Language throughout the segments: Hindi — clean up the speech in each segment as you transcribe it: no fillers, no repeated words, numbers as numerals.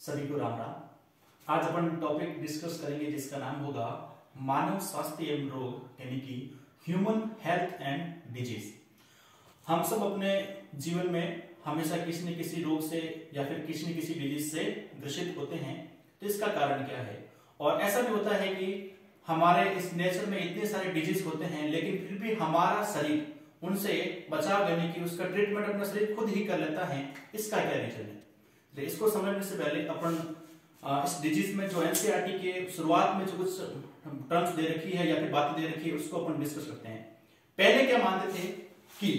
सभी को राम राम। आज अपन टॉपिक डिस्कस करेंगे जिसका नाम होगा मानव स्वास्थ्य एवं रोग यानी कि ह्यूमन हेल्थ एंड डिजीज। हम सब अपने जीवन में हमेशा किसी न किसी रोग से या फिर किसी न किसी डिजीज से ग्रसित होते हैं। तो इसका कारण क्या है? और ऐसा भी होता है कि हमारे इस नेचर में इतने सारे डिजीज होते हैं लेकिन फिर भी हमारा शरीर उनसे बचाव लेने की उसका ट्रीटमेंट अपना शरीर खुद ही कर लेता है। इसका क्या रीजन है? तो इसको समझने से पहले अपन इस डिजीज में जो एनसीईआरटी के शुरुआत में जो कुछ टर्म्स दे रखी है या फिर बातें दे रखी है उसको अपन डिस्कस करते हैं। पहले क्या मानते थे कि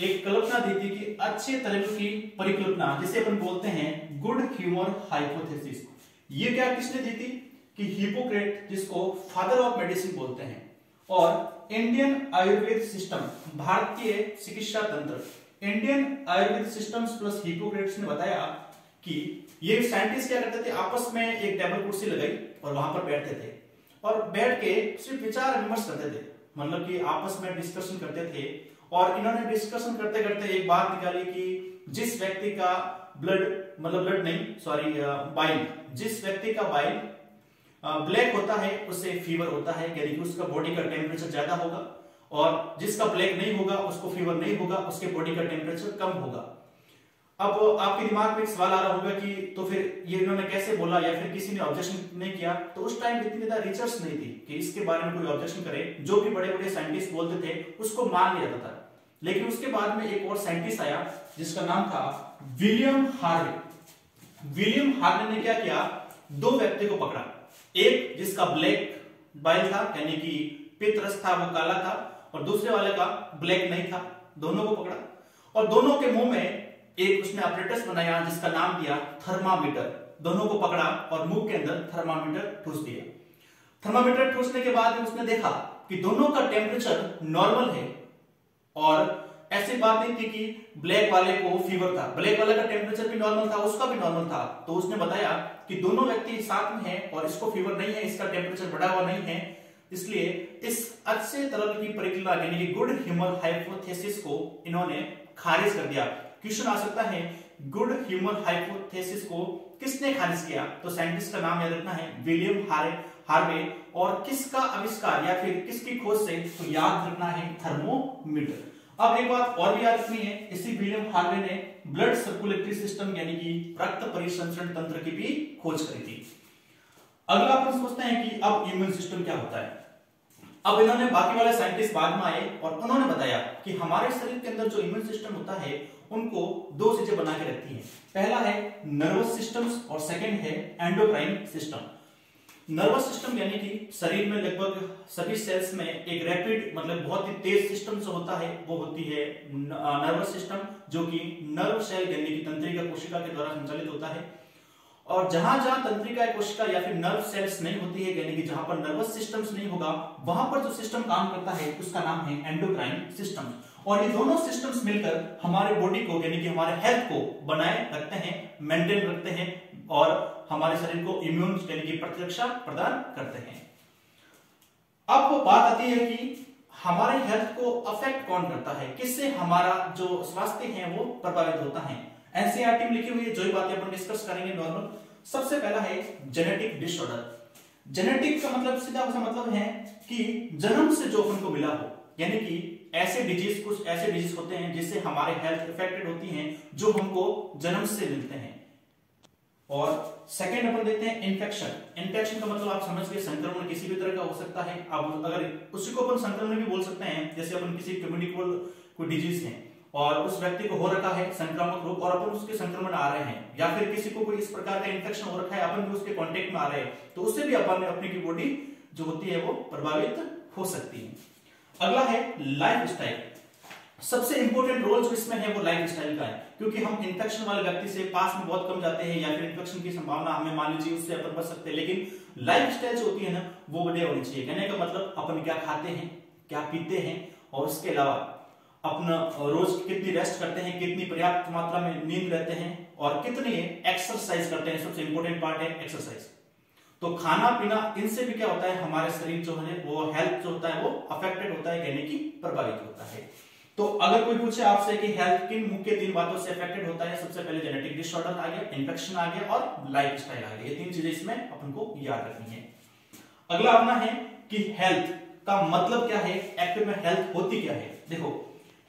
एक कल्पना दी थी कि अच्छे तरह की परिकल्पना जिसे अपन बोलते हैं गुड ह्यूमर हाइपोथेसिस। ये क्या किसने दी थी? कि हिपोक्रेट, जिसको फादर ऑफ मेडिसिन बोलते हैं, और इंडियन आयुर्वेद सिस्टम, भारतीय चिकित्सा तंत्र, Indian Ayurveda systems plus Hippocrates ने बताया कि ये साइंटिस्ट क्या करते थे, आपस में एक टेबल कुर्सी लगाई और वहां पर बैठते थे और बैठ के सिर्फ विचार विमर्श करते थे, मतलब कि आपस में डिस्कशन करते थे। और इन्होंने डिस्कशन करते करते एक बात निकाली कि जिस व्यक्ति का बाइल, जिस व्यक्ति का बाइल ब्लैक होता है उससे फीवर होता है, यानी कि उसका बॉडी का टेम्परेचर ज्यादा होगा, और जिसका ब्लैक नहीं होगा उसको फीवर नहीं होगा, उसके बॉडी का टेम्परेचर कम होगा। अब आपके दिमाग में एक सवाल आ रहा होगा कि तो फिर ये इन्होंने कैसे बोला या फिर किसी ने ऑब्जेक्शन नहीं किया? तो उस टाइम इतनी ज्यादा रिसर्च नहीं थी कि इसके बारे में कोई ऑब्जेक्शन करे। जो भी बड़े बड़े साइंटिस्ट बोलते थे उसको मान लिया जाता था। लेकिन उसके बाद में एक और साइंटिस्ट आया जिसका नाम था विलियम हार्वे। विलियम हार्वे ने क्या किया, दो व्यक्ति को पकड़ा, एक जिसका ब्लैक बाइल था यानी कि पित्त रस था, वो काला था, और दूसरे वाले का ब्लैक नहीं था। दोनों को पकड़ा और दोनों के मुंह में एक उसने अपरेटस बनाया जिसका नाम दिया थर्मामीटर। दोनों को पकड़ा और मुंह के अंदर थर्मामीटर ठूस दिया। थर्मामीटर ठूसने के बाद उसने देखा कि दोनों का टेम्परेचर नॉर्मल है, और ऐसी बात नहीं थी कि ब्लैक वाले को फीवर था, ब्लैक वाले का टेम्परेचर भी नॉर्मल था, उसका भी नॉर्मल था। तो उसने बताया कि दोनों व्यक्ति साथ में हैं और इसको फीवर नहीं है, इसका टेम्परेचर बढ़ा हुआ नहीं है। इसलिए इस अच्छे तरह की परिकल्पना यानी कि गुड ह्यूमर हाइपोथेसिस को इन्होंने खारिज कर दिया। क्वेश्चन आ सकता है गुड ह्यूमर हाइपोथेसिस को किसने खारिज किया? तो साइंटिस्ट का नाम याद रखना है विलियम हार्वे, और किसका आविष्कार या फिर किसकी खोज से? तो याद रखना है थर्मोमीटर। अब एक बात और भी याद रखनी है, इसी विलियम हार्वे ने ब्लड सर्कुलेटरी सिस्टम यानी कि रक्त परिसंचरण तंत्र की भी खोज करी थी। अगला अपन सोचते हैं कि अब इम्यून सिस्टम क्या होता है। अब इन्होंने बाकी वाले साइंटिस्ट बाद में आए और उन्होंने बताया कि हमारे शरीर के अंदर जो इम्यून सिस्टम होता है उनको दो चीजें बना के रखती हैं। पहला है नर्वस सिस्टम्स और सेकंड है एंडोक्राइन सिस्टम। नर्वस सिस्टम यानी कि शरीर में लगभग सभी सेल्स में एक रैपिड मतलब बहुत ही तेज सिस्टम जो होता है वो होती है नर्वस सिस्टम, जो कि नर्व सेल यानी कि तंत्रिका कोशिका के द्वारा संचालित होता है। और जहां जहां तंत्रिका कोशिका या फिर नर्व सेल्स नहीं होती है, यानी कि जहां पर नर्वस सिस्टम्स नहीं होगा, वहां पर जो सिस्टम काम करता है उसका नाम है एंडोक्राइन सिस्टम। और ये दोनों सिस्टम्स मिलकर हमारे बॉडी को यानी कि हमारे हेल्थ को बनाए रखते हैं, मेंटेन रखते हैं, और हमारे शरीर को इम्यून यानी कि प्रतिरक्षा प्रदान करते हैं। अब बात आती है कि हमारे हेल्थ को अफेक्ट कौन करता है, किससे हमारा जो स्वास्थ्य है वो प्रभावित होता है। एनसीईआरटी में लिखी हुई है, जो ही बातें अपन डिस्कस करेंगे नॉर्मल। सबसे पहला है जेनेटिक डिसऑर्डर। जेनेटिक का मतलब सीधा सा मतलब है कि जन्म से जो अपन को मिला हो, यानी कि ऐसे डिजीज, कुछ ऐसे डिजीज होते हैं जिससे हमारे हेल्थ इफेक्टेड होती हैं जो हमको जन्म से मिलते हैं। और सेकंड अपन देखते हैं इन्फेक्शन। इन्फेक्शन का मतलब आप समझ गए, संक्रमण किसी भी तरह का हो सकता है। अब अगर उसी को अपन संक्रमण भी बोल सकते हैं, जैसे अपन किसी कम्युनिकेबल कोई डिजीज है और उस व्यक्ति को हो रखा है संक्रामक रोग और अपन उसके संक्रमण आ रहे हैं, या फिर किसी को कोई इस प्रकार का इन्फेक्शन हो रखा है, अपन भी उसके कांटेक्ट में आ रहे हैं, तो उससे भी अपन अपनी की बॉडी जो होती है वो प्रभावित हो सकती है। अगला है लाइफस्टाइल। सबसे इंपॉर्टेंट रोल जो इसमें है वो लाइफस्टाइल का है, क्योंकि हम इन्फेक्शन वाले व्यक्ति से पास में बहुत कम जाते हैं या फिर इन्फेक्शन की संभावना हमें मान लीजिए उससे अपन बच सकते हैं, लेकिन लाइफस्टाइल जो होती है ना वो बढ़िया होनी चाहिए। कहने का मतलब अपन क्या खाते हैं, क्या पीते हैं, और उसके अलावा अपना रोज कितनी रेस्ट करते हैं, कितनी पर्याप्त मात्रा में नींद लेते हैं, और कितनी एक्सरसाइज करते हैं। सबसे इंपॉर्टेंट पार्ट है एक्सरसाइज। तो खाना पीना, इनसे भी क्या होता है, हमारे शरीर जो है वो हेल्थ जो होता है वो अफेक्टेड होता है, यानी कि प्रभावित होता है। तो अगर कोई पूछे आपसे कि हेल्थ किन मुख्य 3 बातों से अफेक्टेड होता है, सबसे पहले जेनेटिक डिसऑर्डर आ गया, इन्फेक्शन आ गया और लाइफस्टाइल आ गया। ये 3 चीजें इसमें अपन को याद रखनी है। अगला अपना है कि हेल्थ का मतलब क्या है, एक्चुअल में हेल्थ होती क्या है। देखो,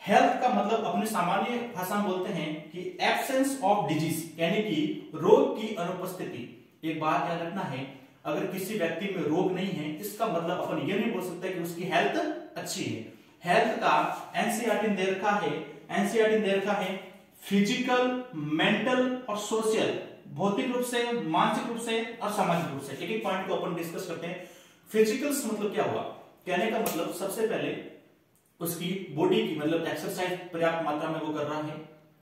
हेल्थ का मतलब अपने सामान्य भाषा में बोलते हैं कि एब्सेंस ऑफ डिजीज, यानी कि रोग की अनुपस्थिति। एक बात याद रखना है, अगर किसी व्यक्ति में रोग नहीं है इसका मतलब अपन ये नहीं बोल सकते कि उसकी हेल्थ अच्छी है। हेल्थ का एनसीईआरटी ने दे रखा है, एनसीईआरटी ने दे रखा है फिजिकल, मेंटल और सोशल, भौतिक रूप से, मानसिक रूप से और सामाजिक रूप से। एक एक पॉइंट को अपन डिस्कस करते हैं। फिजिकल मतलब क्या हुआ, कहने का मतलब सबसे पहले उसकी बॉडी की मतलब एक्सरसाइज पर्याप्त मात्रा में वो कर रहा है,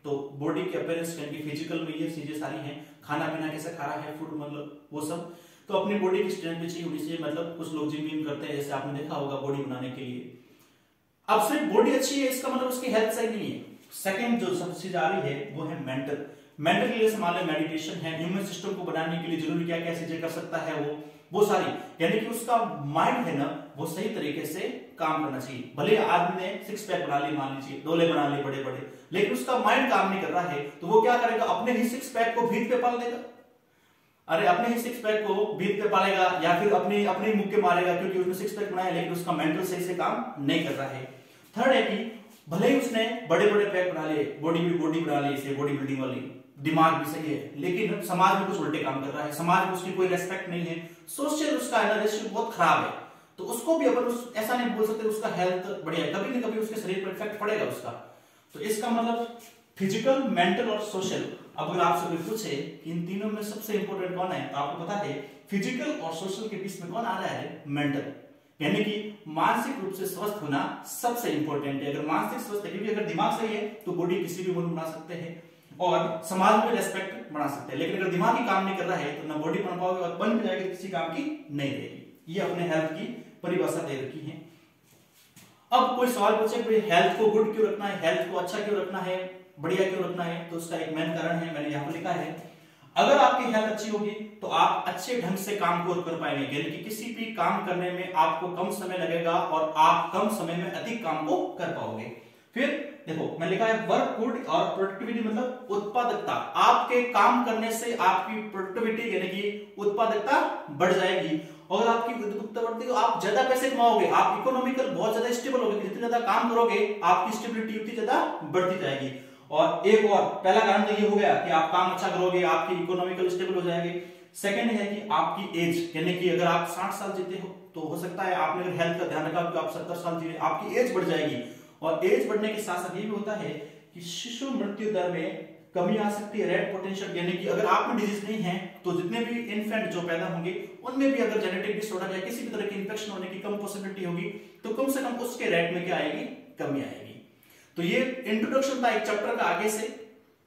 तो बॉडी के अपीयरेंस यानी कि फिजिकल में ये चीजें सारी हैं। खाना पीना कैसे खा रहा है, फूड मतलब वो सब, तो अपनी बॉडी की स्ट्रेंथ भी चाहिए होनी चाहिए। मतलब कुछ लोग जिम विम करते हैं, जैसे आपने देखा होगा, बॉडी बनाने के लिए। अब सिर्फ बॉडी अच्छी है इसका मतलब उसकी हेल्थ सही नहीं है। सेकंड जो सब चीज आ रही है वो है मेंटल। मेंटल के लिए मान लो मेडिटेशन है, इम्यून सिस्टम को बढ़ाने के लिए जरूरी क्या क्या चीजें कर सकता है वो सारी, यानी कि उसका माइंड है ना वो सही तरीके से काम करना चाहिए। भले आदमी ने 6 पैक बना ली, मान लीजिए डोले बना लिए बड़े बड़े, लेकिन उसका माइंड काम नहीं कर रहा है, तो वो क्या करेगा, अपने ही 6 पैक को भीत पे पाल देगा। अरे अपने ही 6 पैक को भीत पे पालेगा या फिर अपने मुक्के मारेगा, क्योंकि उसने 6 पैक बनाया लेकिन उसका मेंटल सही से काम नहीं कर रहा है। थर्ड है कि भले ही उसने बड़े बड़े पैक बना लिए, बॉडी बना ली, इसे बॉडी बिल्डिंग वाली, दिमाग भी सही है, लेकिन समाज में कुछ उल्टे काम कर रहा है, समाज में उसकी कोई रेस्पेक्ट नहीं है, सोशल उसका रेशियो बहुत खराब है, तो उसको भी अपन ऐसा नहीं बोल सकते उसका हेल्थ बढ़िया है, कभी न कभी उसके शरीर पर इफेक्ट पड़ेगा उसका। तो इसका मतलब फिजिकल, मेंटल और सोशल। अब अगर आपसे कोई पूछे कि इन तीनों में सबसे इंपॉर्टेंट कौन है, तो आपको पता है फिजिकल और सोशल के बीच में कौन आ रहा है, मेंटल, यानी कि मानसिक रूप से स्वस्थ होना सबसे इंपॉर्टेंट है। अगर मानसिक स्वस्थ है, क्योंकि अगर दिमाग सही है तो बॉडी किसी भी मुल्क बना सकते हैं और समाज में रेस्पेक्ट बना सकते हैं, लेकिन अगर दिमाग ही काम नहीं कर रहा है तो ना बॉडी बन पाओगे और बन भी जाएगी किसी काम की नहीं रहेगी। ये अपने हेल्थ की परिभाषा दे रखी है। अब कोई सवाल पूछे कि हेल्थ को गुड क्यों रखना है, हेल्थ को अच्छा क्यों रखना है, बढ़िया क्यों रखना है, तो उसका एक मेन कारण है, मैंने यहाँ पर लिखा है, अगर आपकी हेल्थ अच्छी होगी तो आप अच्छे ढंग से काम को कर पाएंगे, यानी कि किसी भी काम करने में आपको कम समय लगेगा और आप कम समय में अधिक काम को कर पाओगे। फिर देखो मैं लिखा है वर्क गुड और प्रोडक्टिविटी मतलब उत्पादकता, आपके काम करने से आपकी प्रोडक्टिविटी यानी कि उत्पादकता बढ़ जाएगी, और आपकी उत्पादकता बढ़ती तो आप ज्यादा पैसे कमाओगे, आप इकोनॉमिकल बहुत ज्यादा स्टेबल होगे, जितने ज्यादा काम करोगे आपकी स्टेबिलिटी उतनी ज्यादा बढ़ती जाएगी। और एक और पहला कारण तो ये हो गया कि आप काम अच्छा करोगे, आपकी इकोनॉमिकल स्टेबल हो जाएगी। सेकंड है कि आपकी एज, यानी कि अगर आप 60 साल जीते हो तो हो सकता है आपने अगर हेल्थ का ध्यान रखा तो आप 70 साल जी, आपकी एज बढ़ जाएगी। और एज बढ़ने के साथ साथ ये भी होता है कि शिशु मृत्यु दर में कमी आ सकती है, रेट पोटेंशियल, यानी कि अगर आप में डिजीज नहीं है तो जितने भी इन्फेंट जो पैदा होंगे उनमें भी अगर जेनेटिक डिसऑर्डर या किसी भी तरह की इंफेक्शन होने की कम पॉसिबिलिटी होगी, तो कम से कम उसके रेट में क्या आएगी, कमी आएगी। तो ये इंट्रोडक्शन था एक चैप्टर का आगे से।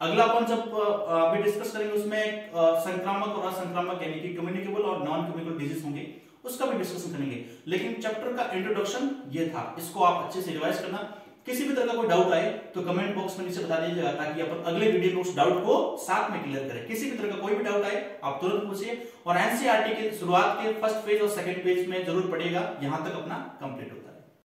अगला अपन जब अभी डिस्कस करेंगे उसमें संक्रामक और असंक्रामक यानी कि कम्युनिकेबल और नॉन कम्युनिकेबल डिजीज होंगे, उसका भी डिस्कशन करेंगे। लेकिन चैप्टर का इंट्रोडक्शन ये था, इसको आप अच्छे से रिवाइज करना। किसी भी तरह का कोई डाउट आए तो कमेंट बॉक्स में नीचे बता दीजिएगा, ताकि अपन अगले वीडियो में उस डाउट को साथ में क्लियर करें। किसी भी तरह का कोई भी डाउट आए आप तुरंत पूछिए, और एनसीईआरटी के शुरुआत के फर्स्ट पेज और सेकंड पेज में जरूर पढ़िएगा, यहां तक अपना कंप्लीट होता है।